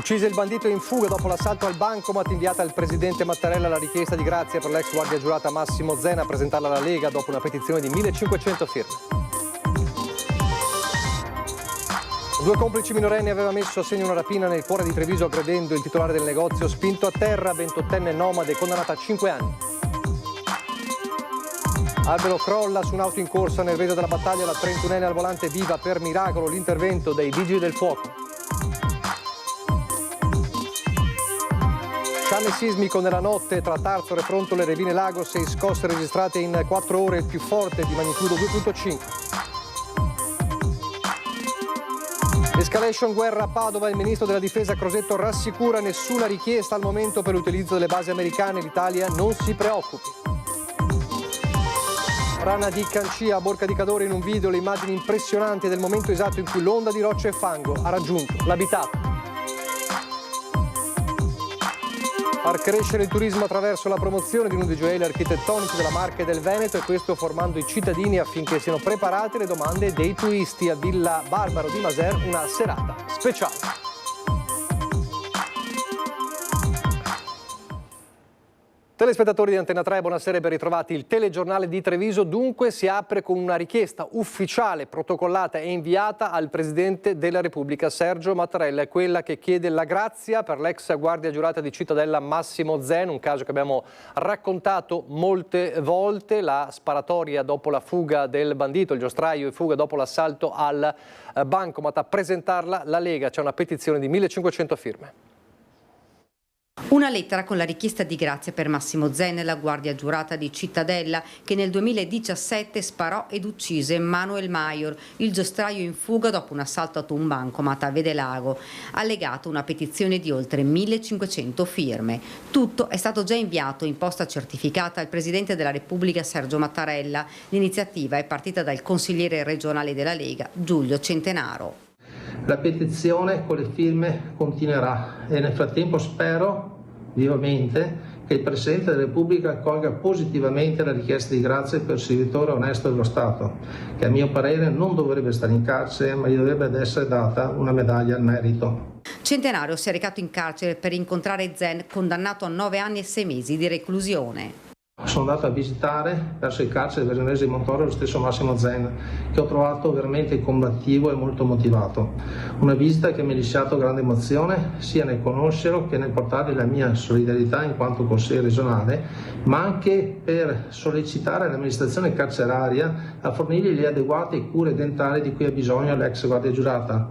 Uccise il bandito in fuga dopo l'assalto al bancomat, inviata al presidente Mattarella la richiesta di grazia per l'ex guardia giurata Massimo Zen, a presentarla alla Lega dopo una petizione di 1500 firme. Due complici minorenni aveva messo a segno una rapina nel cuore di Treviso, aggredendo il titolare del negozio, spinto a terra, 28enne nomade, condannata a 5 anni. Albero crolla su un'auto in corsa nel Vedo della Battaglia, la 31enne al volante viva, per miracolo l'intervento dei vigili del fuoco. Sciame sismico nella notte tra Tarzore, Frontole e Revine Lagos, 6 scosse registrate in 4 ore, il più forte di magnitudo 2,5. Escalation guerra a Padova, il ministro della difesa Crosetto rassicura nessuna richiesta al momento per l'utilizzo delle basi americane, l'Italia non si preoccupi. Rana di Cancia a Borca di Cadore, in un video le immagini impressionanti del momento esatto in cui l'onda di rocce e fango ha raggiunto l'abitato. Far crescere il turismo attraverso la promozione di uno dei gioielli architettonici della Marca e del Veneto, e questo formando i cittadini affinché siano preparati alle domande dei turisti. A Villa Barbaro di Maser una serata speciale. Telespettatori di Antenna 3, buonasera e ben ritrovati. Il telegiornale di Treviso dunque si apre con una richiesta ufficiale, protocollata e inviata al Presidente della Repubblica Sergio Mattarella. È quella che chiede la grazia per l'ex guardia giurata di Cittadella Massimo Zen, un caso che abbiamo raccontato molte volte, la sparatoria dopo la fuga del bandito, il giostraio in fuga dopo l'assalto al bancomat. A presentarla la Lega, c'è una petizione di 1500 firme. Una lettera con la richiesta di grazia per Massimo Zen, la guardia giurata di Cittadella, che nel 2017 sparò ed uccise Manuel Maior, il giostraio in fuga dopo un assalto ad un bancomat a Vedelago. Allegato una petizione di oltre 1500 firme. Tutto è stato già inviato in posta certificata al Presidente della Repubblica Sergio Mattarella. L'iniziativa è partita dal consigliere regionale della Lega, Giulio Centenaro. La petizione con le firme continuerà e nel frattempo spero vivamente che il Presidente della Repubblica accolga positivamente la richiesta di grazia per il servitore onesto dello Stato, che a mio parere non dovrebbe stare in carcere, ma gli dovrebbe essere data una medaglia al merito. Centenario si è recato in carcere per incontrare Zen, condannato a 9 anni e 6 mesi di reclusione. Sono andato a visitare verso il carcere veronese di Montoro lo stesso Massimo Zen, che ho trovato veramente combattivo e molto motivato. Una visita che mi ha lasciato grande emozione sia nel conoscerlo che nel portargli la mia solidarietà in quanto consigliere regionale, ma anche per sollecitare l'amministrazione carceraria a fornirgli le adeguate cure dentali di cui ha bisogno l'ex guardia giurata.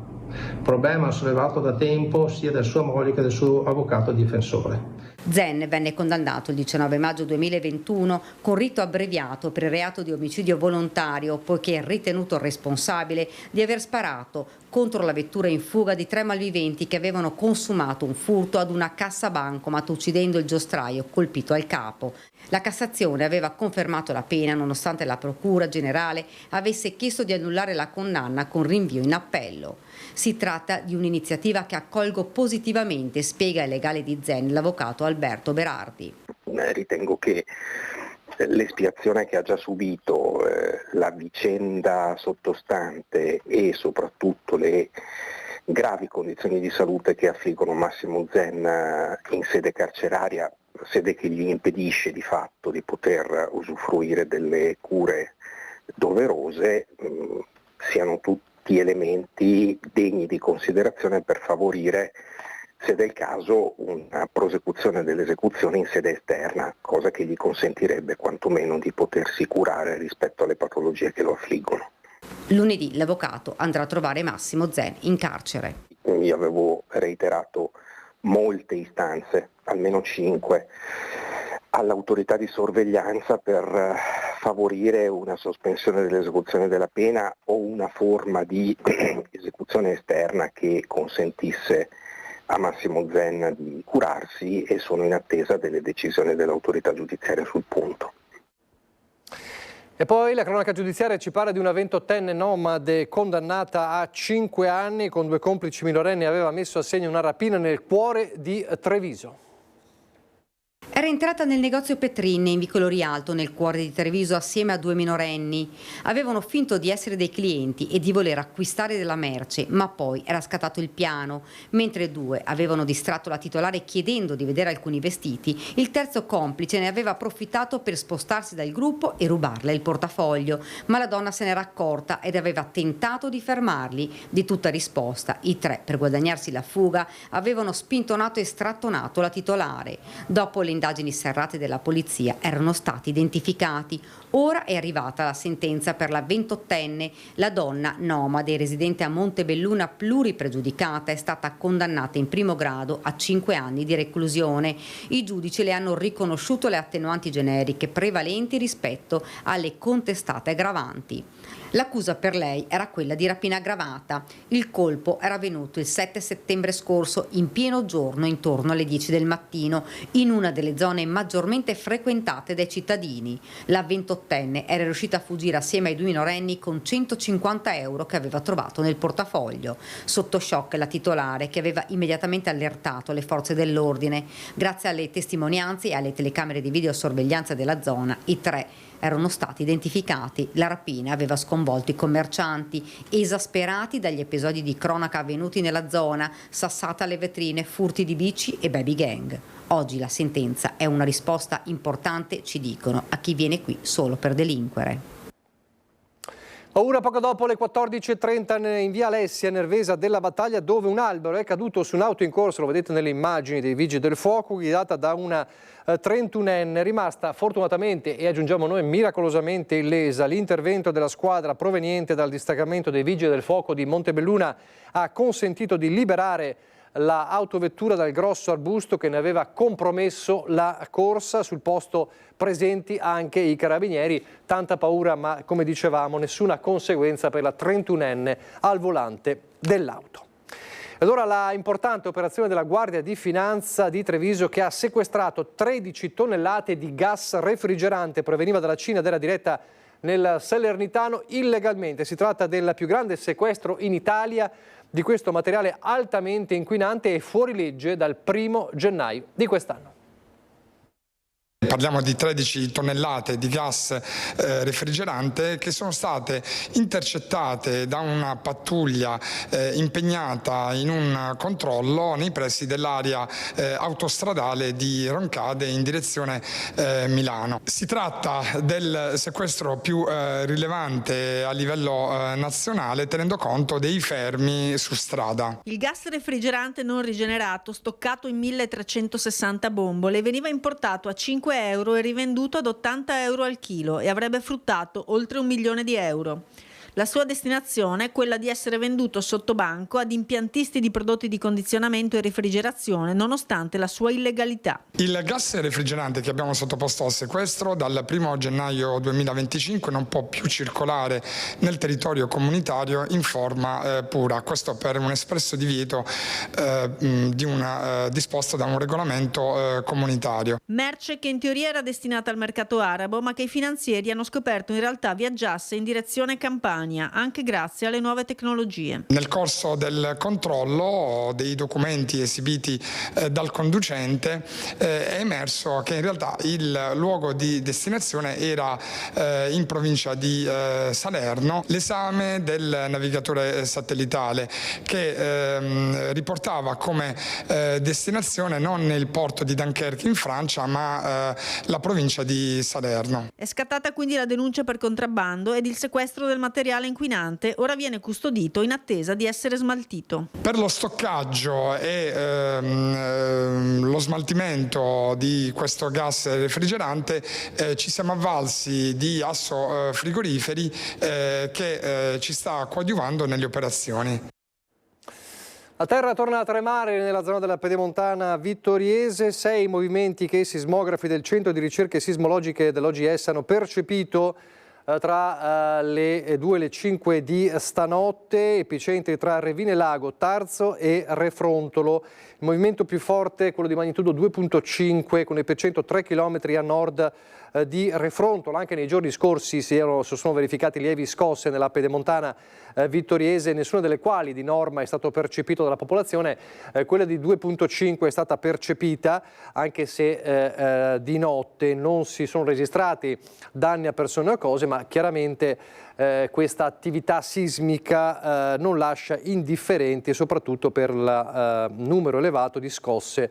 Problema sollevato da tempo sia da sua moglie che dal suo avvocato difensore. Zen venne condannato il 19 maggio 2021 con rito abbreviato per il reato di omicidio volontario, poiché è ritenuto responsabile di aver sparato contro la vettura in fuga di 3 malviventi che avevano consumato un furto ad una cassa bancomat, uccidendo il giostraio colpito al capo. La Cassazione aveva confermato la pena nonostante la Procura Generale avesse chiesto di annullare la condanna con rinvio in appello. Si tratta di un'iniziativa che accolgo positivamente, spiega il legale di Zen, l'avvocato Alberto Berardi. Ritengo che l'espiazione che ha già subito, la vicenda sottostante e soprattutto le gravi condizioni di salute che affliggono Massimo Zen in sede carceraria, sede che gli impedisce di fatto di poter usufruire delle cure doverose, siano tutti elementi degni di considerazione per favorire, se del caso, una prosecuzione dell'esecuzione in sede esterna, cosa che gli consentirebbe quantomeno di potersi curare rispetto alle patologie che lo affliggono. Lunedì l'avvocato andrà a trovare Massimo Zen in carcere. Io avevo reiterato molte istanze, almeno 5, all'autorità di sorveglianza per favorire una sospensione dell'esecuzione della pena o una forma di esecuzione esterna che consentisse a Massimo Zen di curarsi, e sono in attesa delle decisioni dell'autorità giudiziaria sul punto. E poi la cronaca giudiziaria ci parla di una 28enne nomade condannata a 5 anni con 2 complici minorenni, aveva messo a segno una rapina nel cuore di Treviso. Era entrata nel negozio Petrin in vicolo Rialto, nel cuore di Treviso, assieme a 2 minorenni. Avevano finto di essere dei clienti e di voler acquistare della merce, ma poi era scattato il piano. Mentre 2 avevano distratto la titolare chiedendo di vedere alcuni vestiti, il terzo complice ne aveva approfittato per spostarsi dal gruppo e rubarle il portafoglio. Ma la donna se n'era accorta ed aveva tentato di fermarli. Di tutta risposta, i 3, per guadagnarsi la fuga, avevano spintonato e strattonato la titolare. Dopo le indagini serrate della polizia erano stati identificati. Ora è arrivata la sentenza per la 28enne. La donna, nomade, residente a Montebelluna, pluripregiudicata, è stata condannata in primo grado a 5 anni di reclusione. I giudici le hanno riconosciuto le attenuanti generiche prevalenti rispetto alle contestate aggravanti. L'accusa per lei era quella di rapina aggravata. Il colpo era avvenuto il 7 settembre scorso, in pieno giorno, intorno alle 10 del mattino, in una delle zone maggiormente frequentate dai cittadini. La 28enne era riuscita a fuggire assieme ai 2 minorenni con 150 euro che aveva trovato nel portafoglio. Sotto shock la titolare, che aveva immediatamente allertato le forze dell'ordine. Grazie alle testimonianze e alle telecamere di videosorveglianza della zona, i 3 erano stati identificati. La rapina aveva sconvolto i commercianti, esasperati dagli episodi di cronaca avvenuti nella zona, sassate alle vetrine, furti di bici e baby gang. Oggi la sentenza è una risposta importante, ci dicono, a chi viene qui solo per delinquere. Ora poco dopo le 14.30 in via Alessia, Nervesa della Battaglia, dove un albero è caduto su un'auto in corsa, lo vedete nelle immagini dei vigili del fuoco, guidata da una 31enne, rimasta fortunatamente e aggiungiamo noi miracolosamente illesa. L'intervento della squadra proveniente dal distaccamento dei vigili del fuoco di Montebelluna ha consentito di liberare l'autovettura dal grosso arbusto che ne aveva compromesso la corsa. Sul posto presenti anche i carabinieri. Tanta paura, ma come dicevamo nessuna conseguenza per la 31enne al volante dell'auto. Ed ora la importante operazione della Guardia di Finanza di Treviso, che ha sequestrato 13 tonnellate di gas refrigerante, proveniva dalla Cina ed era diretta nel Salernitano illegalmente. Si tratta del più grande sequestro in Italia di questo materiale altamente inquinante e fuori legge dal 1° gennaio di quest'anno. Parliamo di 13 tonnellate di gas refrigerante che sono state intercettate da una pattuglia impegnata in un controllo nei pressi dell'area autostradale di Roncade in direzione Milano. Si tratta del sequestro più rilevante a livello nazionale, tenendo conto dei fermi su strada. Il gas refrigerante non rigenerato, stoccato in 1360 bombole, veniva importato a 5 euro e rivenduto ad 80 euro al chilo e avrebbe fruttato oltre 1 milione di euro. La sua destinazione è quella di essere venduto sotto banco ad impiantisti di prodotti di condizionamento e refrigerazione, nonostante la sua illegalità. Il gas refrigerante che abbiamo sottoposto al sequestro dal 1° gennaio 2025 non può più circolare nel territorio comunitario in forma pura, questo per un espresso divieto disposto da un regolamento comunitario. Merce che in teoria era destinata al mercato arabo, ma che i finanzieri hanno scoperto in realtà viaggiasse in direzione Campania, anche grazie alle nuove tecnologie. Nel corso del controllo dei documenti esibiti dal conducente è emerso che in realtà il luogo di destinazione era in provincia di Salerno. L'esame del navigatore satellitale che riportava come destinazione non il porto di Dunkerque in Francia, ma la provincia di Salerno. È scattata quindi la denuncia per contrabbando ed il sequestro del materiale inquinante ora viene custodito in attesa di essere smaltito. Per lo stoccaggio e lo smaltimento di questo gas refrigerante ci siamo avvalsi di asso frigoriferi che ci sta coadiuvando nelle operazioni. La terra torna a tremare nella zona della Pedemontana vittoriese. 6 i movimenti che i sismografi del Centro di Ricerche Sismologiche dell'OGS hanno percepito tra le 2 e le 5 di stanotte, epicentri tra Revine Lago, Tarzo e Refrontolo. Il movimento più forte, quello di magnitudo 2.5, con epicentro 3 km a nord di Refrontolo. Anche nei giorni scorsi si sono verificati lievi scosse nella pedemontana vittoriese, nessuna delle quali di norma è stato percepito dalla popolazione. Quella di 2.5 è stata percepita, anche se di notte non si sono registrati danni a persone o cose, ma chiaramente questa attività sismica non lascia indifferenti, soprattutto per il numero elevato di scosse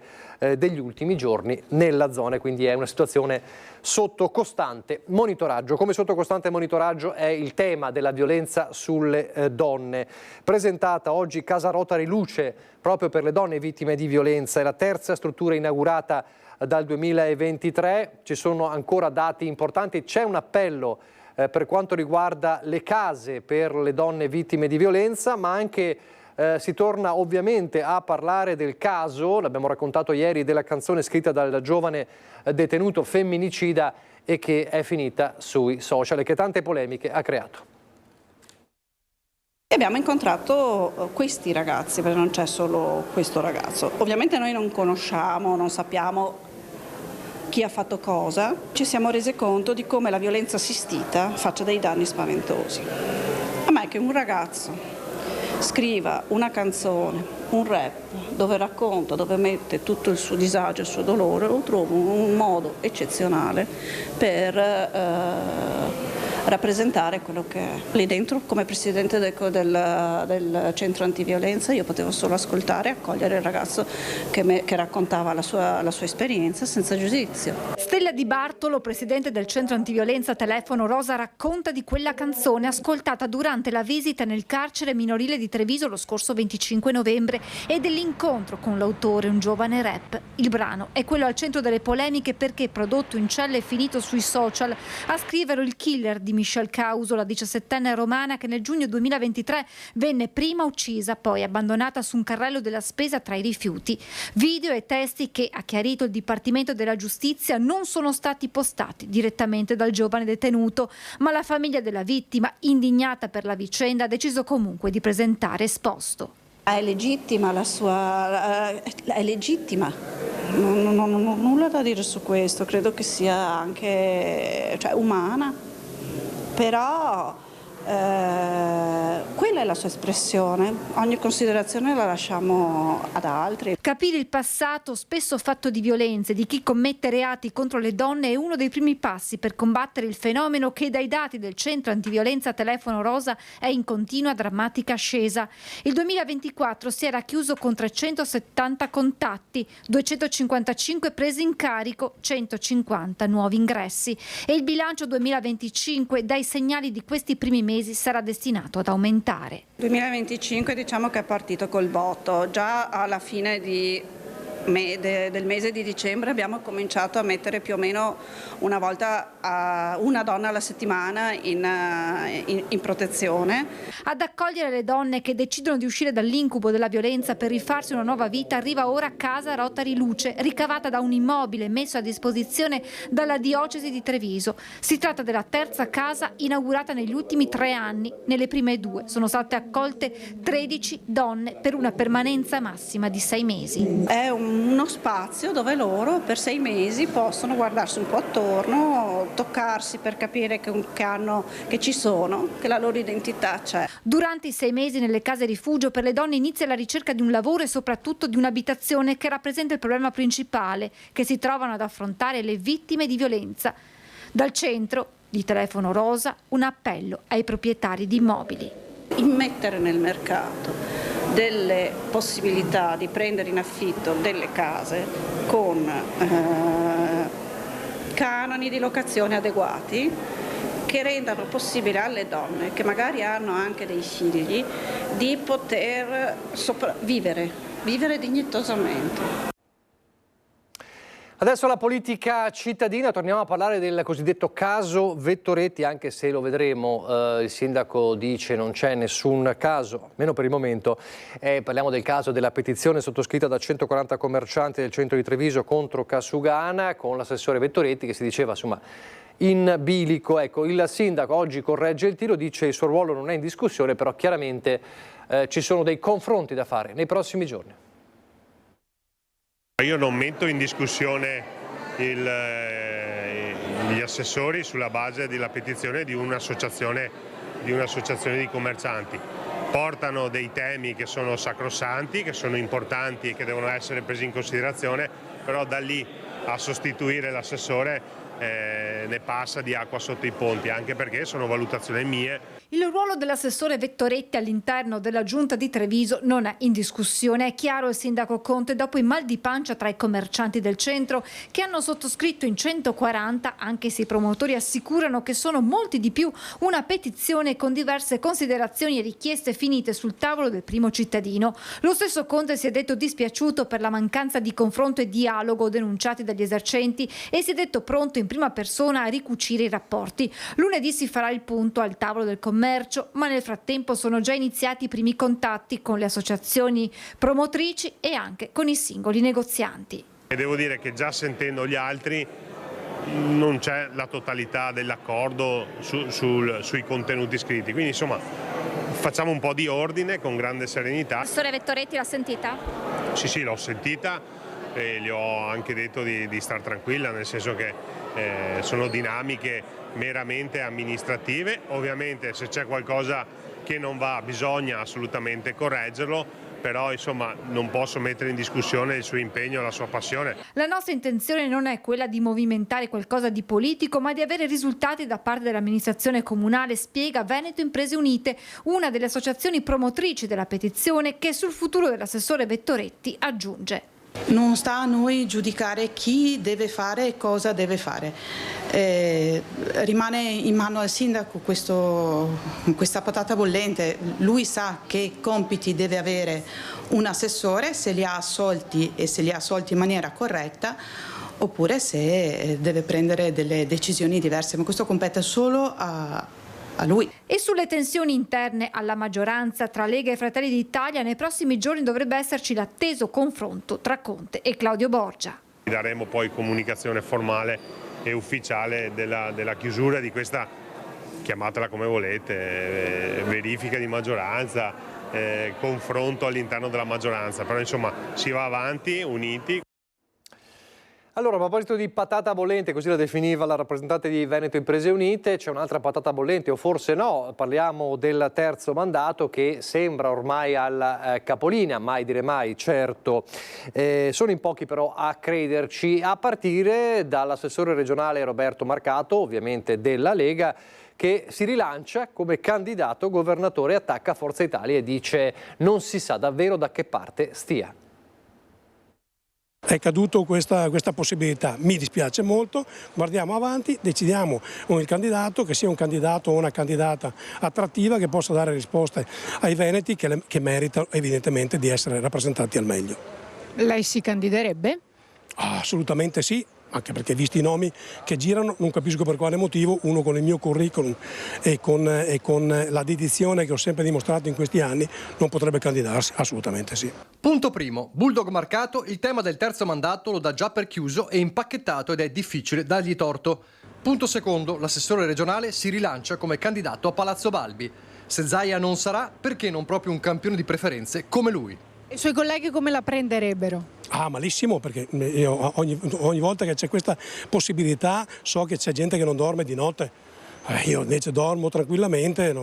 degli ultimi giorni nella zona, quindi è una situazione sotto costante monitoraggio. Come sotto costante monitoraggio è il tema della violenza sulle donne. Presentata oggi Casa Rotary Luce proprio per le donne vittime di violenza, è la terza struttura inaugurata dal 2023, ci sono ancora dati importanti, c'è un appello per quanto riguarda le case per le donne vittime di violenza, ma anche si torna ovviamente a parlare del caso, l'abbiamo raccontato ieri, della canzone scritta dal giovane detenuto femminicida e che è finita sui social e che tante polemiche ha creato. Abbiamo incontrato questi ragazzi, perché non c'è solo questo ragazzo. Ovviamente noi non conosciamo, non sappiamo chi ha fatto cosa. Ci siamo resi conto di come la violenza assistita faccia dei danni spaventosi. A me che un ragazzo scriva una canzone, un rap, dove racconta, dove mette tutto il suo disagio, il suo dolore, lo trovo un modo eccezionale per rappresentare quello che è. Lì dentro, come presidente del centro antiviolenza, io potevo solo ascoltare e accogliere il ragazzo che raccontava la sua esperienza senza giudizio. Stella Di Bartolo, presidente del centro antiviolenza Telefono Rosa, racconta di quella canzone ascoltata durante la visita nel carcere minorile di Treviso lo scorso 25 novembre e dell'incontro con l'autore, un giovane rap. Il brano è quello al centro delle polemiche perché, prodotto in cella e finito sui social, a scriverlo il killer di Michelle Causo, la 17enne romana che nel giugno 2023 venne prima uccisa, poi abbandonata su un carrello della spesa tra i rifiuti. Video e testi che, ha chiarito il Dipartimento della Giustizia, non sono stati postati direttamente dal giovane detenuto, ma la famiglia della vittima, indignata per la vicenda, ha deciso comunque di presentare esposto. È legittima la sua... è legittima, non ho nulla da dire su questo, credo che sia anche umana, però quella è la sua espressione, ogni considerazione la lasciamo ad altri. Capire il passato, spesso fatto di violenze, di chi commette reati contro le donne è uno dei primi passi per combattere il fenomeno che dai dati del centro antiviolenza Telefono Rosa è in continua drammatica ascesa. Il 2024 si era chiuso con 370 contatti, 255 prese in carico, 150 nuovi ingressi e il bilancio 2025 dai segnali di questi primi mesi sarà destinato ad aumentare. 2025 diciamo che è partito col botto, già alla fine del mese di dicembre abbiamo cominciato a mettere più o meno una volta una donna alla settimana in protezione. Ad accogliere le donne che decidono di uscire dall'incubo della violenza per rifarsi una nuova vita arriva ora Casa Rotary Luce, ricavata da un immobile messo a disposizione dalla diocesi di Treviso. Si tratta della terza casa inaugurata negli ultimi 3 anni. Nelle prime 2 sono state accolte 13 donne per una permanenza massima di 6 mesi. È uno spazio dove loro per 6 mesi possono guardarsi un po' attorno, toccarsi per capire che ci sono, che la loro identità c'è. Durante i 6 mesi nelle case rifugio per le donne inizia la ricerca di un lavoro e soprattutto di un'abitazione che rappresenta il problema principale che si trovano ad affrontare le vittime di violenza. Dal centro di Telefono Rosa un appello ai proprietari di immobili. Immettere nel mercato delle possibilità di prendere in affitto delle case con canoni di locazione adeguati che rendano possibile alle donne che magari hanno anche dei figli di poter vivere dignitosamente. Adesso la politica cittadina, torniamo a parlare del cosiddetto caso Vettoretti, anche se lo vedremo, il sindaco dice non c'è nessun caso, almeno per il momento. Parliamo del caso della petizione sottoscritta da 140 commercianti del centro di Treviso contro Casugana, con l'assessore Vettoretti che si diceva insomma in bilico. Ecco, il sindaco oggi corregge il tiro, dice il suo ruolo non è in discussione, però chiaramente ci sono dei confronti da fare nei prossimi giorni. Io non metto in discussione gli assessori sulla base della petizione di un'associazione di commercianti. Portano dei temi che sono sacrosanti, che sono importanti e che devono essere presi in considerazione, però da lì a sostituire l'assessore ne passa di acqua sotto i ponti, anche perché sono valutazioni mie. Il ruolo dell'assessore Vettoretti all'interno della giunta di Treviso non è in discussione. È chiaro il sindaco Conte dopo i mal di pancia tra i commercianti del centro che hanno sottoscritto in 140, anche se i promotori assicurano che sono molti di più, una petizione con diverse considerazioni e richieste finite sul tavolo del primo cittadino. Lo stesso Conte si è detto dispiaciuto per la mancanza di confronto e dialogo denunciati dagli esercenti e si è detto pronto in prima persona a ricucire i rapporti. Lunedì si farà il punto al tavolo del commercio, ma nel frattempo sono già iniziati i primi contatti con le associazioni promotrici e anche con i singoli negozianti. E devo dire che già sentendo gli altri non c'è la totalità dell'accordo sui contenuti scritti, quindi insomma facciamo un po' di ordine con grande serenità. Assessore Vettoretti, l'ha sentita? Sì, l'ho sentita e gli ho anche detto di star tranquilla, nel senso che sono dinamiche meramente amministrative. Ovviamente se c'è qualcosa che non va bisogna assolutamente correggerlo, però insomma non posso mettere in discussione il suo impegno e la sua passione. La nostra intenzione non è quella di movimentare qualcosa di politico, ma di avere risultati da parte dell'amministrazione comunale, spiega Veneto Imprese Unite, una delle associazioni promotrici della petizione, che sul futuro dell'assessore Vettoretti aggiunge: non sta a noi giudicare chi deve fare e cosa deve fare. Rimane in mano al sindaco questa patata bollente. Lui sa che compiti deve avere un assessore, se li ha assolti e se li ha assolti in maniera corretta, oppure se deve prendere delle decisioni diverse, ma questo compete solo a lui. E sulle tensioni interne alla maggioranza tra Lega e Fratelli d'Italia, nei prossimi giorni dovrebbe esserci l'atteso confronto tra Conte e Claudio Borgia. Daremo poi comunicazione formale e ufficiale della chiusura di questa, chiamatela come volete, verifica di maggioranza, confronto all'interno della maggioranza, però insomma si va avanti uniti. Allora, a proposito di patata bollente, così la definiva la rappresentante di Veneto Imprese Unite, c'è un'altra patata bollente, o forse no, parliamo del terzo mandato che sembra ormai al capolinea, mai dire mai, certo. Sono in pochi però a crederci, a partire dall'assessore regionale Roberto Marcato, ovviamente della Lega, che si rilancia come candidato governatore, attacca Forza Italia e dice non si sa davvero da che parte stia. È caduto questa possibilità, mi dispiace molto, guardiamo avanti, decidiamo il candidato che sia un candidato o una candidata attrattiva che possa dare risposte ai veneti che meritano evidentemente di essere rappresentati al meglio. Lei si candiderebbe? Assolutamente sì. Anche perché visti i nomi che girano non capisco per quale motivo uno con il mio curriculum e con la dedizione che ho sempre dimostrato in questi anni non potrebbe candidarsi, assolutamente sì. Punto primo, Bulldog Marcato, il tema del terzo mandato lo dà già per chiuso e impacchettato ed è difficile dargli torto. Punto secondo, l'assessore regionale si rilancia come candidato a Palazzo Balbi. Se Zaia non sarà, perché non proprio un campione di preferenze come lui? I suoi colleghi come la prenderebbero? Malissimo, perché io ogni volta che c'è questa possibilità so che c'è gente che non dorme di notte. Io invece dormo tranquillamente,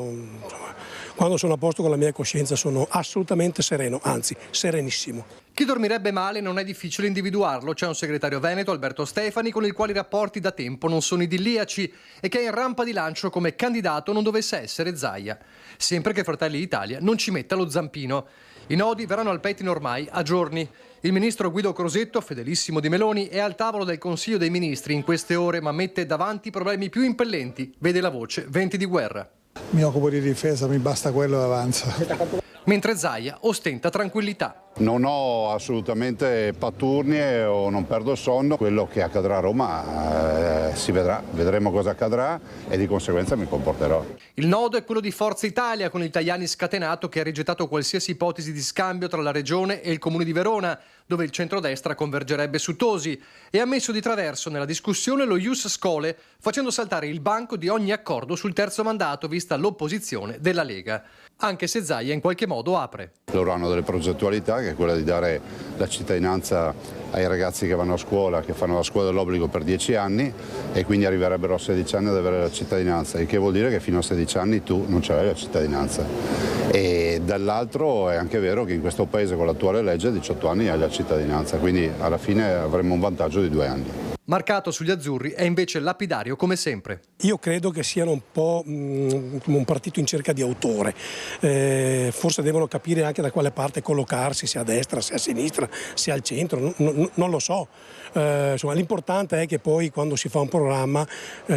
quando sono a posto con la mia coscienza sono assolutamente sereno, anzi serenissimo. Chi dormirebbe male non è difficile individuarlo. C'è un segretario veneto, Alberto Stefani, con il quale i rapporti da tempo non sono idilliaci e che è in rampa di lancio come candidato non dovesse essere Zaia, sempre che Fratelli d'Italia non ci metta lo zampino. I nodi verranno al pettine ormai a giorni. Il ministro Guido Crosetto, fedelissimo di Meloni, è al tavolo del Consiglio dei Ministri in queste ore, ma mette davanti i problemi più impellenti. Vede la voce venti di guerra. Mi occupo di difesa, mi basta quello e avanza. Mentre Zaia ostenta tranquillità. Non ho assolutamente patturnie o non perdo il sonno, quello che accadrà a Roma si vedrà, vedremo cosa accadrà e di conseguenza mi comporterò. Il nodo è quello di Forza Italia, con il Tajani scatenato che ha rigettato qualsiasi ipotesi di scambio tra la Regione e il Comune di Verona, dove il centrodestra convergerebbe su Tosi, e ha messo di traverso nella discussione lo ius scholae, facendo saltare il banco di ogni accordo sul terzo mandato, vista l'opposizione della Lega. Anche se Zaia in qualche modo apre. Loro hanno delle progettualità, che è quella di dare la cittadinanza ai ragazzi che vanno a scuola, che fanno la scuola dell'obbligo per 10 anni e quindi arriverebbero a 16 anni ad avere la cittadinanza, il che vuol dire che fino a 16 anni tu non ce l'hai la cittadinanza. E dall'altro è anche vero che in questo paese con l'attuale legge a 18 anni hai la cittadinanza, quindi alla fine avremo un vantaggio di 2 anni. Marcato sugli azzurri è invece lapidario come sempre. Io credo che siano un po' come un partito in cerca di autore, forse devono capire anche da quale parte collocarsi, se a destra, se a sinistra, se al centro, non lo so. Insomma, l'importante è che poi quando si fa un programma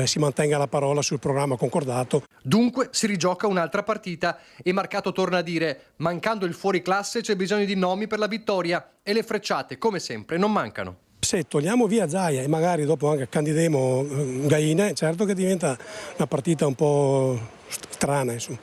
si mantenga la parola sul programma concordato. Dunque si rigioca un'altra partita e Marcato torna a dire: mancando il fuoriclasse c'è bisogno di nomi per la vittoria, e le frecciate come sempre non mancano. Se togliamo via Zaia e magari dopo anche candidiamo Gaina, certo che diventa una partita un po' strana, insomma.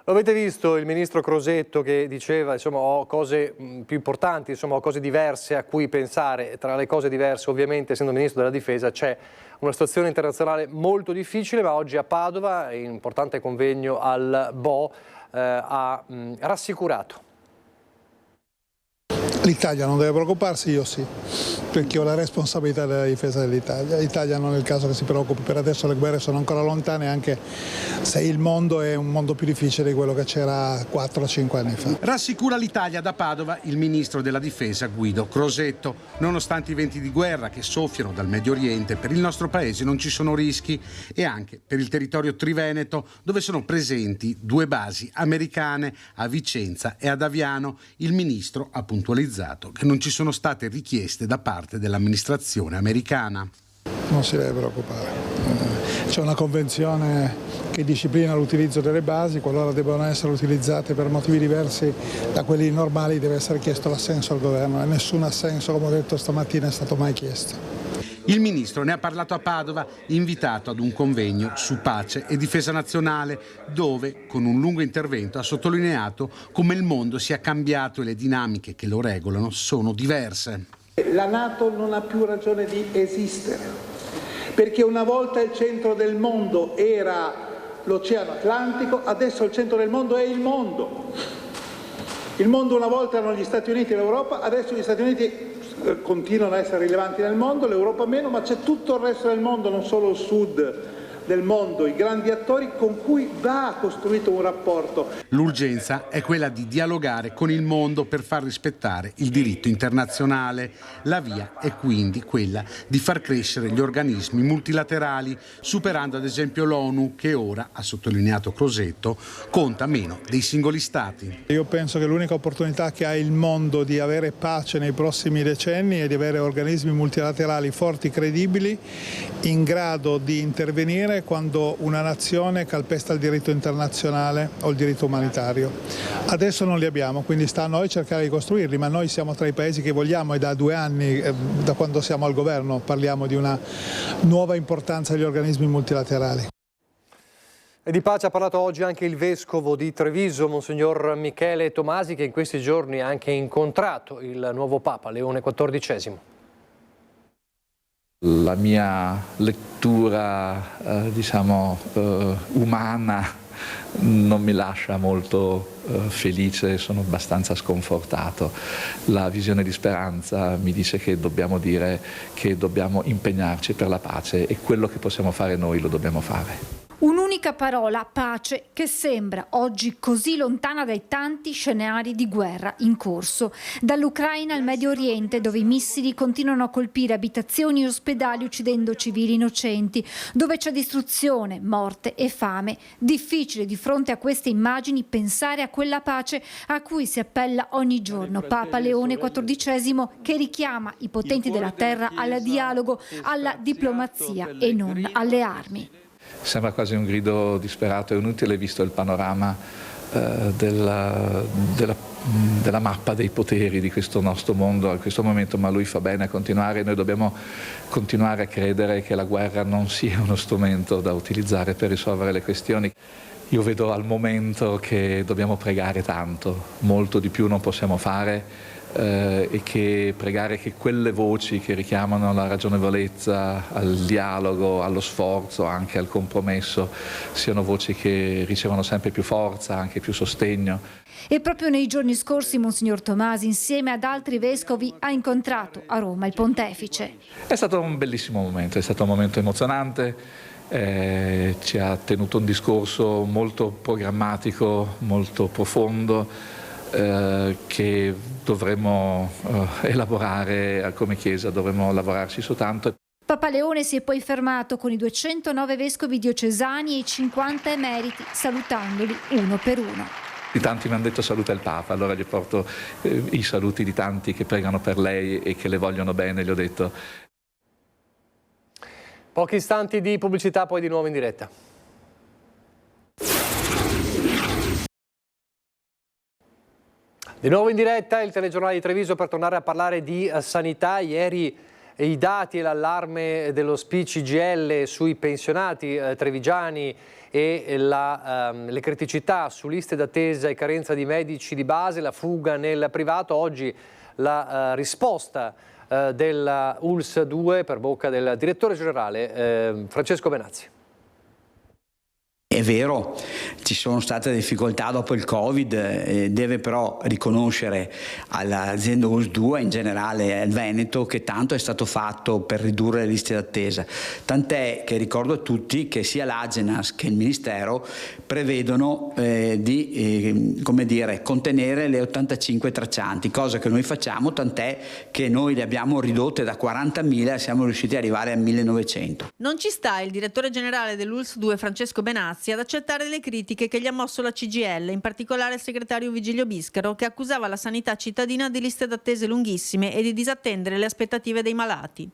Lo avete visto il ministro Crosetto che diceva, insomma, ho cose più importanti, insomma, ho cose diverse a cui pensare. Tra le cose diverse, ovviamente, essendo ministro della difesa, c'è una situazione internazionale molto difficile, ma oggi a Padova, in un importante convegno al Bo, ha rassicurato. L'Italia non deve preoccuparsi, io sì, perché ho la responsabilità della difesa dell'Italia. L'Italia non è il caso che si preoccupi, per adesso le guerre sono ancora lontane, anche se il mondo è un mondo più difficile di quello che c'era 4-5 anni fa. Rassicura l'Italia da Padova il ministro della difesa Guido Crosetto. Nonostante i venti di guerra che soffiano dal Medio Oriente, per il nostro paese non ci sono rischi, e anche per il territorio triveneto, dove sono presenti 2 basi americane a Vicenza e ad Aviano. Il ministro ha puntualizzato che non ci sono state richieste da parte dell'amministrazione americana. Non si deve preoccupare. C'è una convenzione che disciplina l'utilizzo delle basi, qualora debbano essere utilizzate per motivi diversi da quelli normali deve essere chiesto l'assenso al governo, e nessun assenso, come ho detto stamattina, è stato mai chiesto. Il ministro ne ha parlato a Padova, invitato ad un convegno su pace e difesa nazionale, dove, con un lungo intervento, ha sottolineato come il mondo sia cambiato e le dinamiche che lo regolano sono diverse. La NATO non ha più ragione di esistere, perché una volta il centro del mondo era l'Oceano Atlantico, adesso il centro del mondo è il mondo. Il mondo una volta erano gli Stati Uniti e l'Europa, adesso gli Stati Uniti continuano a essere rilevanti nel mondo, l'Europa meno, ma c'è tutto il resto del mondo, non solo il sud del mondo, i grandi attori con cui va costruito un rapporto. L'urgenza è quella di dialogare con il mondo per far rispettare il diritto internazionale. La via è quindi quella di far crescere gli organismi multilaterali, superando ad esempio l'ONU, che ora, ha sottolineato Crosetto, conta meno dei singoli stati. Io penso che l'unica opportunità che ha il mondo di avere pace nei prossimi decenni è di avere organismi multilaterali forti, credibili, in grado di intervenire quando una nazione calpesta il diritto internazionale o il diritto umanitario. Adesso non li abbiamo, quindi sta a noi cercare di costruirli, ma noi siamo tra i paesi che vogliamo, e da 2 anni, da quando siamo al governo, parliamo di una nuova importanza degli organismi multilaterali. E di pace ha parlato oggi anche il vescovo di Treviso, Monsignor Michele Tomasi, che in questi giorni ha anche incontrato il nuovo Papa, Leone XIV. La mia lettura, umana non mi lascia molto felice, sono abbastanza sconfortato. La visione di speranza mi dice che dobbiamo dire che dobbiamo impegnarci per la pace, e quello che possiamo fare noi lo dobbiamo fare. Un'unica parola, pace, che sembra oggi così lontana dai tanti scenari di guerra in corso. Dall'Ucraina al Medio Oriente, dove i missili continuano a colpire abitazioni e ospedali uccidendo civili innocenti, dove c'è distruzione, morte e fame. Difficile di fronte a queste immagini pensare a quella pace a cui si appella ogni giorno Papa Leone XIV, che richiama i potenti della terra al dialogo, alla diplomazia e non alle armi. Sembra quasi un grido disperato, è inutile visto il panorama della mappa dei poteri di questo nostro mondo a questo momento, ma lui fa bene a continuare. Noi dobbiamo continuare a credere che la guerra non sia uno strumento da utilizzare per risolvere le questioni. Io vedo al momento che dobbiamo pregare tanto, molto di più non possiamo fare, e che pregare che quelle voci che richiamano alla ragionevolezza, al dialogo, allo sforzo, anche al compromesso, siano voci che ricevono sempre più forza, anche più sostegno. E proprio nei giorni scorsi Monsignor Tomasi, insieme ad altri vescovi, ha incontrato a Roma il pontefice. È stato un bellissimo momento, è stato un momento emozionante, ci ha tenuto un discorso molto programmatico, molto profondo, che dovremmo elaborare come Chiesa, dovremmo lavorarci su tanto. Papa Leone si è poi fermato con i 209 vescovi diocesani e i 50 emeriti, salutandoli uno per uno. Di tanti mi hanno detto saluta il Papa, allora gli porto i saluti di tanti che pregano per lei e che le vogliono bene, gli ho detto. Pochi istanti di pubblicità, poi di nuovo in diretta. Di nuovo in diretta il telegiornale di Treviso per tornare a parlare di sanità. Ieri i dati e l'allarme dello SPI-CGIL sui pensionati trevigiani e le criticità su liste d'attesa e carenza di medici di base, la fuga nel privato. Oggi la risposta della ULSS 2 per bocca del direttore generale Francesco Benazzi. È vero, ci sono state difficoltà dopo il Covid, deve però riconoscere all'azienda ULSS 2, in generale al Veneto, che tanto è stato fatto per ridurre le liste d'attesa. Tant'è che ricordo a tutti che sia l'Agenas che il Ministero prevedono di contenere le 85 traccianti, cosa che noi facciamo, tant'è che noi le abbiamo ridotte da 40.000 e siamo riusciti ad arrivare a 1.900. Non ci sta il direttore generale dell'ULSS 2 Francesco Benazzi ad accettare le critiche che gli ha mosso la CGIL, in particolare il segretario Vigilio Biscaro, che accusava la sanità cittadina di liste d'attese lunghissime e di disattendere le aspettative dei malati.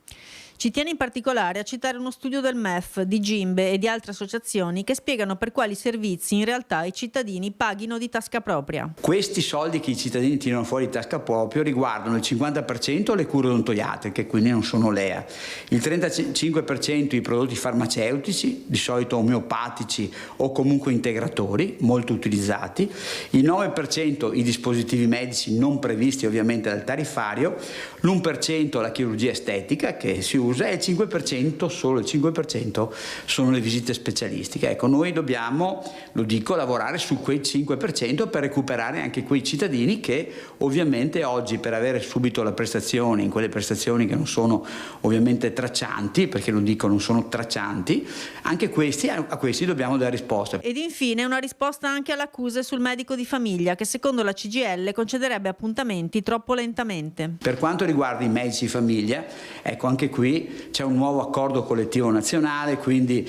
Ci tiene in particolare a citare uno studio del MEF, di Gimbe e di altre associazioni che spiegano per quali servizi in realtà i cittadini paghino di tasca propria. Questi soldi che i cittadini tirano fuori di tasca proprio riguardano il 50% le cure odontoiatriche, quindi non sono LEA, il 35% i prodotti farmaceutici, di solito omeopatici o comunque integratori, molto utilizzati, il 9% i dispositivi medici non previsti ovviamente dal tariffario, l'1% la chirurgia estetica che si usa e il 5%, solo il 5%, sono le visite specialistiche. Ecco, noi dobbiamo, lo dico, lavorare su quel 5% per recuperare anche quei cittadini che ovviamente oggi, per avere subito la prestazione, in quelle prestazioni che non sono ovviamente traccianti, perché lo dico, non sono traccianti, anche a questi dobbiamo dare risposte. Ed infine una risposta anche alle accuse sul medico di famiglia che secondo la CGIL concederebbe appuntamenti troppo lentamente. Per quanto riguarda i medici di famiglia, ecco, anche qui c'è un nuovo accordo collettivo nazionale, quindi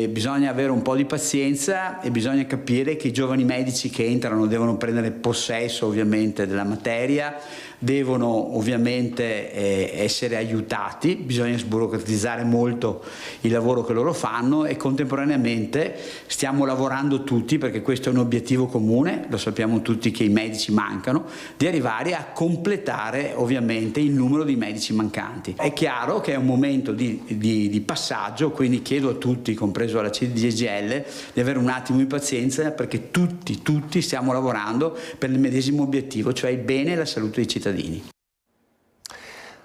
bisogna avere un po' di pazienza e bisogna capire che i giovani medici che entrano devono prendere possesso ovviamente della materia, devono ovviamente essere aiutati, bisogna sburocratizzare molto il lavoro che loro fanno e contemporaneamente stiamo lavorando tutti, perché questo è un obiettivo comune, lo sappiamo tutti che i medici mancano, di arrivare a completare ovviamente il numero di medici mancanti. È chiaro che è un momento di passaggio, quindi chiedo a tutti, compreso alla CGIL, di avere un attimo di pazienza, perché tutti stiamo lavorando per il medesimo obiettivo, cioè il bene e la salute dei cittadini.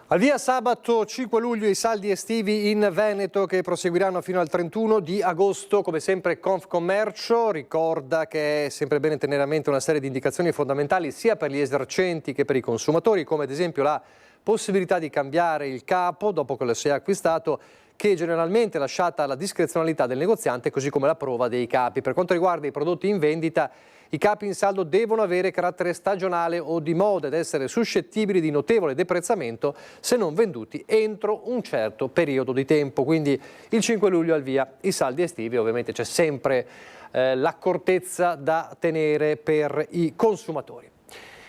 Al via sabato 5 luglio i saldi estivi in Veneto che proseguiranno fino al 31 di agosto. Come sempre Confcommercio ricorda che è sempre bene tenere a mente una serie di indicazioni fondamentali sia per gli esercenti che per i consumatori, come ad esempio la possibilità di cambiare il capo dopo che lo si è acquistato, che è generalmente lasciata alla discrezionalità del negoziante, così come la prova dei capi. Per quanto riguarda i prodotti in vendita, i capi in saldo devono avere carattere stagionale o di moda ed essere suscettibili di notevole deprezzamento se non venduti entro un certo periodo di tempo. Quindi il 5 luglio al via i saldi estivi, ovviamente c'è sempre l'accortezza da tenere per i consumatori.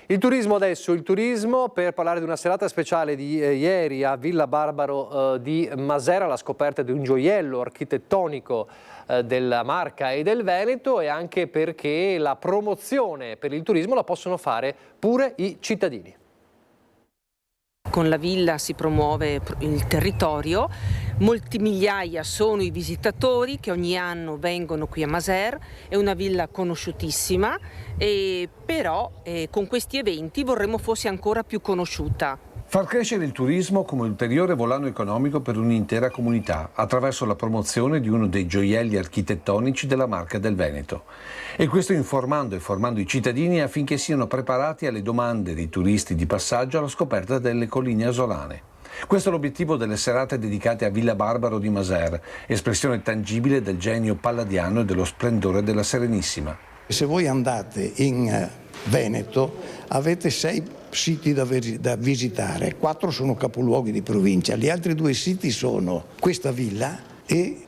Il turismo adesso, per parlare di una serata speciale di ieri a Villa Barbaro di Masera, la scoperta di un gioiello architettonico della Marca e del Veneto, e anche perché la promozione per il turismo la possono fare pure i cittadini. con la villa si promuove il territorio, molti migliaia sono i visitatori che ogni anno vengono qui a Maser, è una villa conosciutissima, però con questi eventi vorremmo fosse ancora più conosciuta. Far crescere il turismo come ulteriore volano economico per un'intera comunità attraverso la promozione di uno dei gioielli architettonici della Marca del Veneto. E questo informando e formando i cittadini affinché siano preparati alle domande dei turisti di passaggio alla scoperta delle colline asolane. Questo è l'obiettivo delle serate dedicate a Villa Barbaro di Maser, espressione tangibile del genio palladiano e dello splendore della Serenissima. Se voi andate in Veneto avete 6 siti da visitare, 4 sono capoluoghi di provincia, gli altri 2 siti sono questa villa e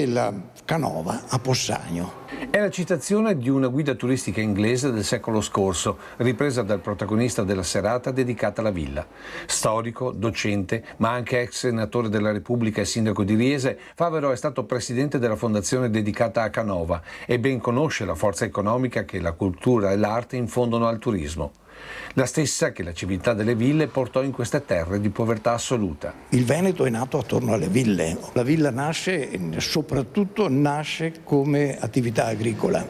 la Canova a Possagno. È la citazione di una guida turistica inglese del secolo scorso, ripresa dal protagonista della serata dedicata alla villa. Storico, docente, ma anche ex senatore della Repubblica e sindaco di Riese, Favero è stato presidente della fondazione dedicata a Canova e ben conosce la forza economica che la cultura e l'arte infondono al turismo. La stessa che la civiltà delle ville portò in queste terre di povertà assoluta. Il Veneto è nato attorno alle ville. La villa soprattutto nasce come attività agricola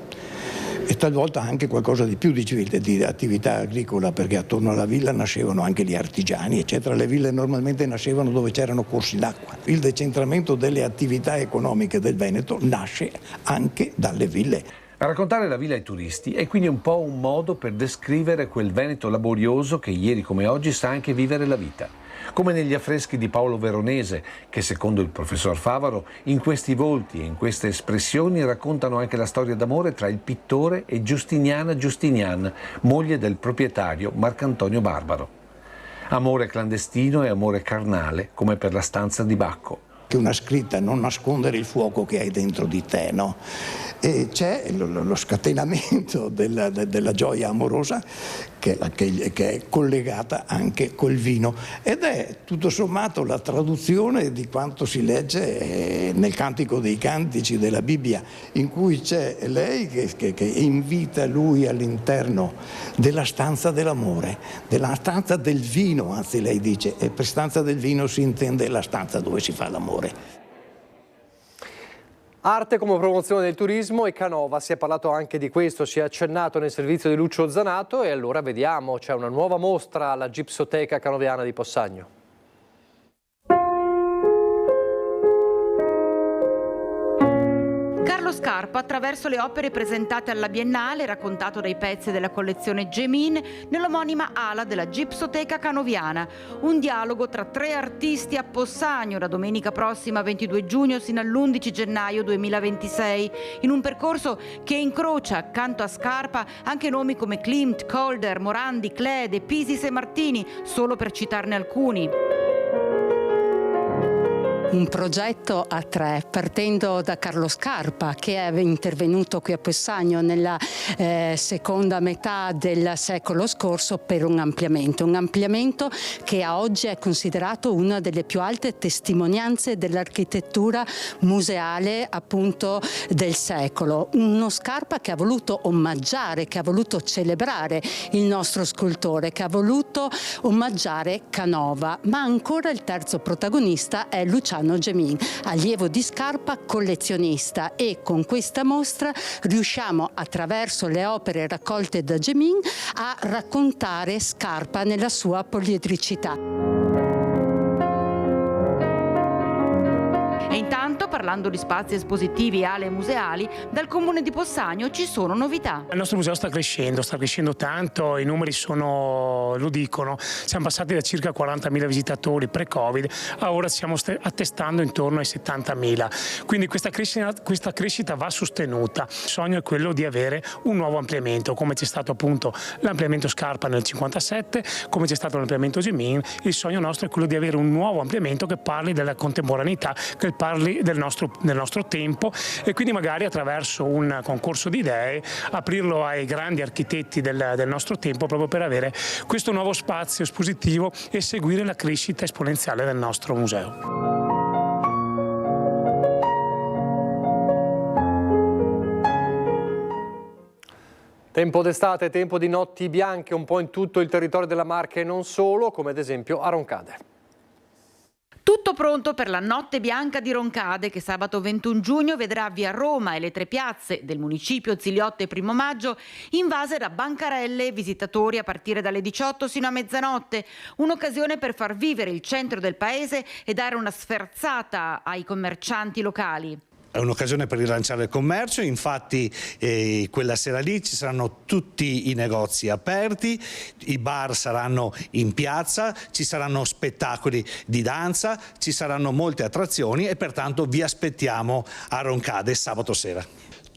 e talvolta anche qualcosa di più di attività agricola, perché attorno alla villa nascevano anche gli artigiani, eccetera. Le ville normalmente nascevano dove c'erano corsi d'acqua. Il decentramento delle attività economiche del Veneto nasce anche dalle ville. A raccontare la villa ai turisti è quindi un po' un modo per descrivere quel Veneto laborioso che ieri come oggi sa anche vivere la vita. Come negli affreschi di Paolo Veronese, che secondo il professor Favaro in questi volti e in queste espressioni raccontano anche la storia d'amore tra il pittore e Giustiniana Giustinian, moglie del proprietario Marcantonio Barbaro. Amore clandestino e amore carnale, come per la stanza di Bacco. Che una scritta non nascondere il fuoco che hai dentro di te, no? E c'è lo scatenamento della gioia amorosa che è collegata anche col vino ed è tutto sommato la traduzione di quanto si legge nel Cantico dei Cantici della Bibbia, in cui c'è lei che invita lui all'interno della stanza dell'amore, della stanza del vino, anzi lei dice, e per stanza del vino si intende la stanza dove si fa l'amore. Arte come promozione del turismo e Canova, si è parlato anche di questo, si è accennato nel servizio di Lucio Zanato e allora vediamo, c'è una nuova mostra alla Gipsoteca Canoviana di Possagno. Carlo Scarpa, attraverso le opere presentate alla Biennale, raccontato dai pezzi della collezione Gemin nell'omonima ala della Gipsoteca Canoviana. Un dialogo tra 3 artisti a Possagno da domenica prossima 22 giugno sino all'11 gennaio 2026, in un percorso che incrocia accanto a Scarpa anche nomi come Klimt, Calder, Morandi, Clede, Pisis e Martini, solo per citarne alcuni. Un progetto a 3, partendo da Carlo Scarpa, che è intervenuto qui a Possagno nella seconda metà del secolo scorso per un ampliamento che a oggi è considerato una delle più alte testimonianze dell'architettura museale appunto del secolo. Uno Scarpa che ha voluto omaggiare, che ha voluto celebrare il nostro scultore, che ha voluto omaggiare Canova, ma ancora il terzo protagonista è Luciano Gemin, allievo di Scarpa, collezionista, e con questa mostra riusciamo attraverso le opere raccolte da Gemin a raccontare Scarpa nella sua poliedricità. E intanto, parlando di spazi espositivi e ale museali, dal Comune di Possagno ci sono novità. Il nostro museo sta crescendo tanto, i numeri lo dicono, siamo passati da circa 40.000 visitatori pre-Covid, a ora stiamo attestando intorno ai 70.000, quindi questa crescita va sostenuta. Il sogno è quello di avere un nuovo ampliamento, come c'è stato appunto l'ampliamento Scarpa nel 57, come c'è stato l'ampliamento Gemin. Il sogno nostro è quello di avere un nuovo ampliamento che parli della contemporaneità, che parli del nostro tempo, e quindi magari attraverso un concorso di idee aprirlo ai grandi architetti del nostro tempo, proprio per avere questo nuovo spazio espositivo e seguire la crescita esponenziale del nostro museo. Tempo d'estate, tempo di notti bianche un po' in tutto il territorio della Marca e non solo, come ad esempio a Roncade. Tutto pronto per la Notte Bianca di Roncade che sabato 21 giugno vedrà via Roma e le 3 piazze del municipio Ziliotte e 1° maggio invase da bancarelle e visitatori a partire dalle 18 sino a mezzanotte. Un'occasione per far vivere il centro del paese e dare una sferzata ai commercianti locali. È un'occasione per rilanciare il commercio, infatti quella sera lì ci saranno tutti i negozi aperti, i bar saranno in piazza, ci saranno spettacoli di danza, ci saranno molte attrazioni e pertanto vi aspettiamo a Roncade sabato sera.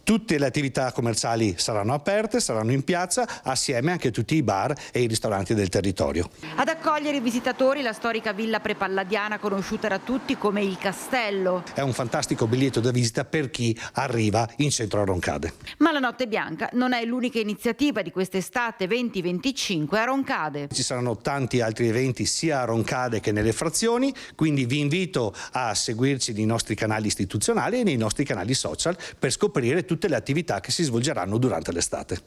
Tutte le attività commerciali saranno aperte, saranno in piazza, assieme anche a tutti i bar e i ristoranti del territorio. Ad accogliere i visitatori la storica villa prepalladiana conosciuta da tutti come il Castello. È un fantastico biglietto da visita per chi arriva in centro a Roncade. Ma la Notte Bianca non è l'unica iniziativa di quest'estate 2025 a Roncade. Ci saranno tanti altri eventi sia a Roncade che nelle frazioni, quindi vi invito a seguirci nei nostri canali istituzionali e nei nostri canali social per scoprire tutte le attività che si svolgeranno durante l'estate.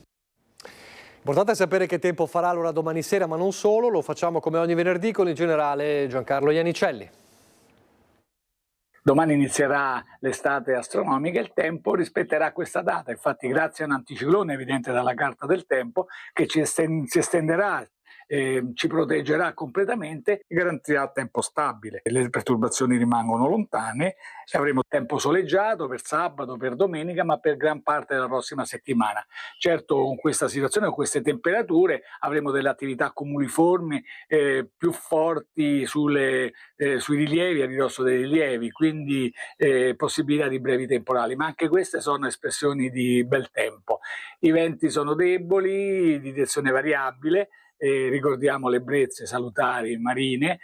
Importante sapere che tempo farà allora domani sera, ma non solo, lo facciamo come ogni venerdì con il generale Giancarlo Iannicelli. Domani inizierà l'estate astronomica e il tempo rispetterà questa data, infatti grazie a un anticiclone evidente dalla carta del tempo che si estenderà, ci proteggerà completamente e garantirà tempo stabile. Le perturbazioni rimangono lontane e avremo tempo soleggiato per sabato, per domenica, ma per gran parte della prossima settimana. Certo, con questa situazione, con queste temperature, avremo delle attività cumuliformi più forti sui rilievi, a ridosso dei rilievi, quindi possibilità di brevi temporali, ma anche queste sono espressioni di bel tempo. I venti sono deboli, di direzione variabile. Ricordiamo le brezze salutari marine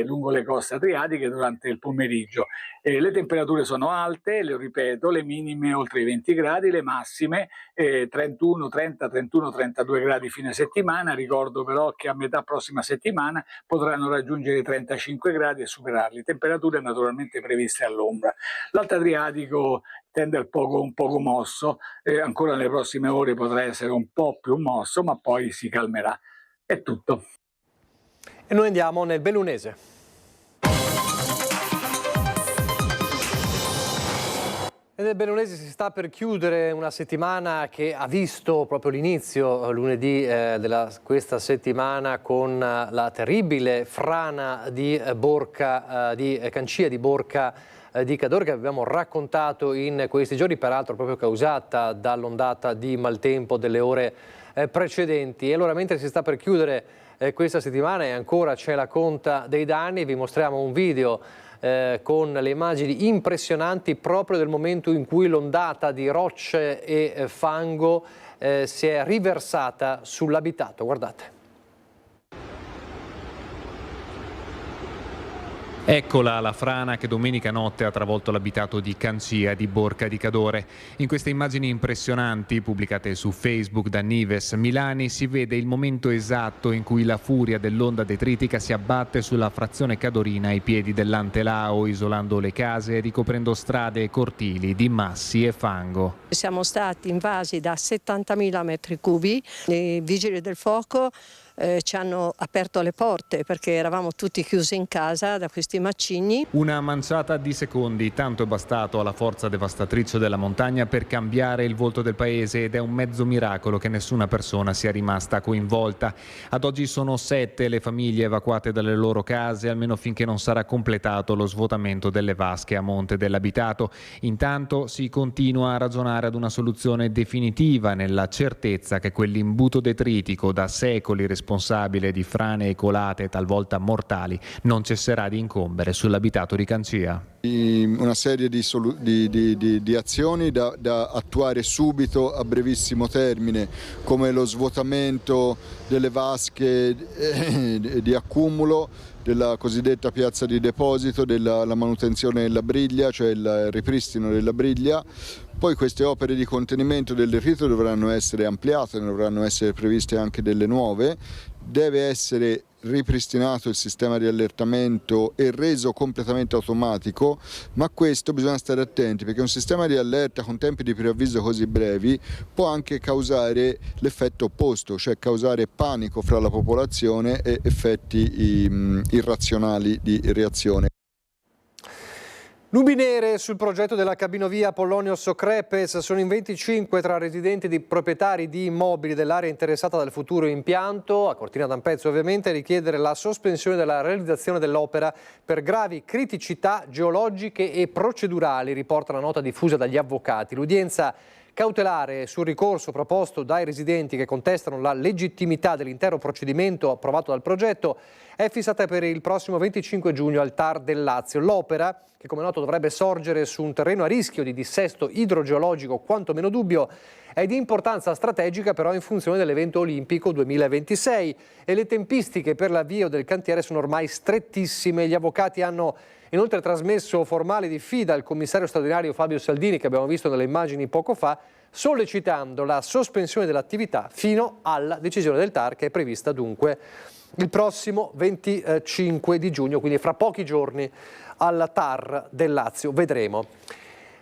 lungo le coste adriatiche durante il pomeriggio. Le temperature sono alte, lo ripeto, le minime oltre i 20 gradi, le massime 31, 30, 31, 32 gradi fine settimana. Ricordo però che a metà prossima settimana potranno raggiungere i 35 gradi e superarli, temperature naturalmente previste all'ombra. L'Alto Adriatico tende un poco mosso, ancora nelle prossime ore potrà essere un po' più mosso, ma poi si calmerà. È tutto. E noi andiamo nel Bellunese. E nel Bellunese si sta per chiudere una settimana che ha visto proprio l'inizio lunedì questa settimana con la terribile frana di Cancia di Borca di Cadore che abbiamo raccontato in questi giorni, peraltro proprio causata dall'ondata di maltempo delle ore precedenti. E allora, mentre si sta per chiudere questa settimana e ancora c'è la conta dei danni, vi mostriamo un video con le immagini impressionanti proprio del momento in cui l'ondata di rocce e fango si è riversata sull'abitato. Guardate. Eccola la frana che domenica notte ha travolto l'abitato di Cancia di Borca di Cadore. In queste immagini impressionanti pubblicate su Facebook da Nives Milani si vede il momento esatto in cui la furia dell'onda detritica si abbatte sulla frazione cadorina ai piedi dell'Antelao, isolando le case e ricoprendo strade e cortili di massi e fango. Siamo stati invasi da 70.000 metri cubi. I vigili del fuoco ci hanno aperto le porte perché eravamo tutti chiusi in casa da questi macigni. Una manciata di secondi, tanto è bastato alla forza devastatrice della montagna per cambiare il volto del paese ed è un mezzo miracolo che nessuna persona sia rimasta coinvolta. Ad oggi sono 7 le famiglie evacuate dalle loro case, almeno finché non sarà completato lo svuotamento delle vasche a monte dell'abitato. Intanto si continua a ragionare ad una soluzione definitiva nella certezza che quell'imbuto detritico da secoli responsabile di frane e colate talvolta mortali non cesserà di incombere sull'abitato di Cancia. Una serie di azioni da attuare subito a brevissimo termine, come lo svuotamento delle vasche di accumulo, della cosiddetta piazza di deposito, della manutenzione della briglia, cioè il ripristino della briglia. Poi queste opere di contenimento del detrito dovranno essere ampliate, dovranno essere previste anche delle nuove. deve essere ripristinato il sistema di allertamento e reso completamente automatico, ma questo bisogna stare attenti, perché un sistema di allerta con tempi di preavviso così brevi può anche causare l'effetto opposto, cioè causare panico fra la popolazione e effetti irrazionali di reazione. Nubi nere sul progetto della cabinovia Pollonio-Socrepes. Sono in 25 tra residenti e proprietari di immobili dell'area interessata dal futuro impianto, a Cortina d'Ampezzo ovviamente, a richiedere la sospensione della realizzazione dell'opera per gravi criticità geologiche e procedurali, riporta la nota diffusa dagli avvocati. L'udienza cautelare sul ricorso proposto dai residenti che contestano la legittimità dell'intero procedimento approvato dal progetto è fissata per il prossimo 25 giugno al TAR del Lazio. L'opera, che come noto dovrebbe sorgere su un terreno a rischio di dissesto idrogeologico quantomeno dubbio, è di importanza strategica però in funzione dell'evento olimpico 2026 e le tempistiche per l'avvio del cantiere sono ormai strettissime. Gli avvocati hanno inoltre trasmesso formale diffida al commissario straordinario Fabio Saldini, che abbiamo visto nelle immagini poco fa, sollecitando la sospensione dell'attività fino alla decisione del TAR, che è prevista dunque il prossimo 25 di giugno, quindi fra pochi giorni al TAR del Lazio. Vedremo.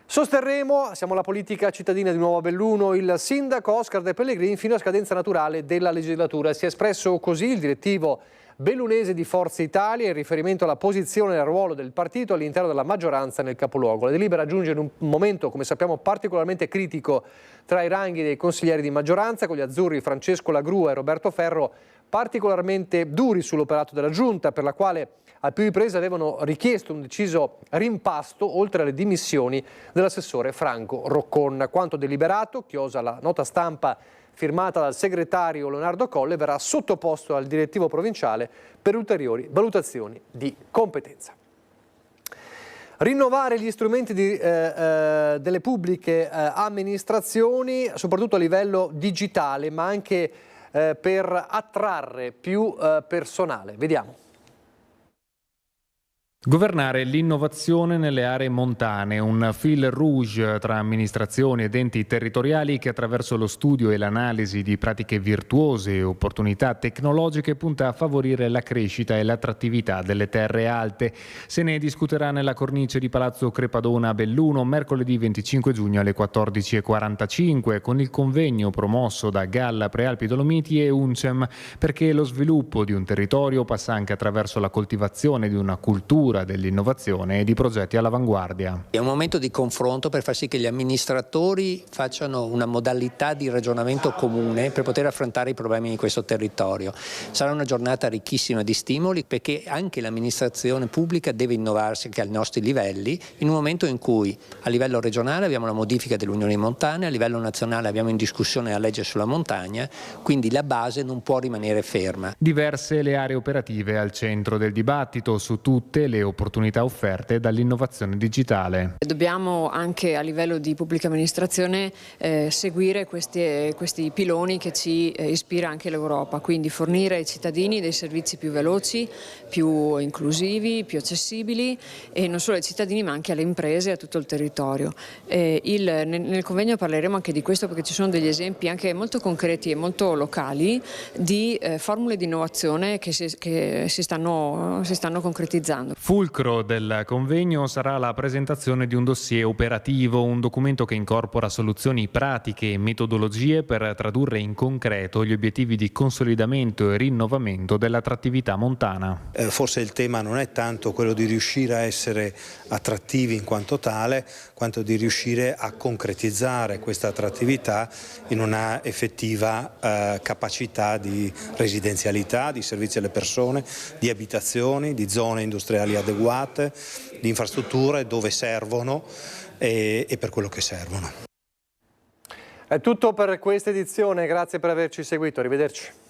Sosterremo, siamo alla politica cittadina di Nuovo a Belluno, il sindaco Oscar De Pellegrini fino a scadenza naturale della legislatura. Si è espresso così il direttivo bellunese di Forza Italia in riferimento alla posizione e al ruolo del partito all'interno della maggioranza nel capoluogo. La delibera giunge in un momento, come sappiamo, particolarmente critico tra i ranghi dei consiglieri di maggioranza, con gli azzurri Francesco Lagrua e Roberto Ferro particolarmente duri sull'operato della Giunta, per la quale a più riprese avevano richiesto un deciso rimpasto oltre alle dimissioni dell'assessore Franco Roccon. Quanto deliberato, chiosa la nota stampa firmata dal segretario Leonardo Colle, verrà sottoposto al direttivo provinciale per ulteriori valutazioni di competenza. Rinnovare gli strumenti delle pubbliche amministrazioni, soprattutto a livello digitale, ma anche per attrarre più personale. Vediamo. Governare l'innovazione nelle aree montane, un fil rouge tra amministrazioni ed enti territoriali che attraverso lo studio e l'analisi di pratiche virtuose e opportunità tecnologiche punta a favorire la crescita e l'attrattività delle terre alte. Se ne discuterà nella cornice di Palazzo Crepadona a Belluno mercoledì 25 giugno alle 14:45 con il convegno promosso da Galla Prealpi Dolomiti e UNCEM, perché lo sviluppo di un territorio passa anche attraverso la coltivazione di una cultura dell'innovazione e di progetti all'avanguardia. È un momento di confronto per far sì che gli amministratori facciano una modalità di ragionamento comune per poter affrontare i problemi di questo territorio. Sarà una giornata ricchissima di stimoli, perché anche l'amministrazione pubblica deve innovarsi anche ai nostri livelli, in un momento in cui a livello regionale abbiamo la modifica dell'Unione Montane, a livello nazionale abbiamo in discussione la legge sulla montagna, quindi la base non può rimanere ferma. Diverse le aree operative al centro del dibattito, su tutte le opportunità offerte dall'innovazione digitale. Dobbiamo anche a livello di pubblica amministrazione seguire questi piloni che ci ispira anche l'Europa, quindi fornire ai cittadini dei servizi più veloci, più inclusivi, più accessibili, e non solo ai cittadini ma anche alle imprese e a tutto il territorio. Nel convegno parleremo anche di questo, perché ci sono degli esempi anche molto concreti e molto locali di formule di innovazione che si stanno concretizzando. Fulcro del convegno sarà la presentazione di un dossier operativo, un documento che incorpora soluzioni pratiche e metodologie per tradurre in concreto gli obiettivi di consolidamento e rinnovamento dell'attrattività montana. Forse il tema non è tanto quello di riuscire a essere attrattivi in quanto tale, quanto di riuscire a concretizzare questa attrattività in una effettiva capacità di residenzialità, di servizi alle persone, di abitazioni, di zone industriali adeguate, di infrastrutture dove servono e per quello che servono. È tutto per questa edizione, grazie per averci seguito, arrivederci.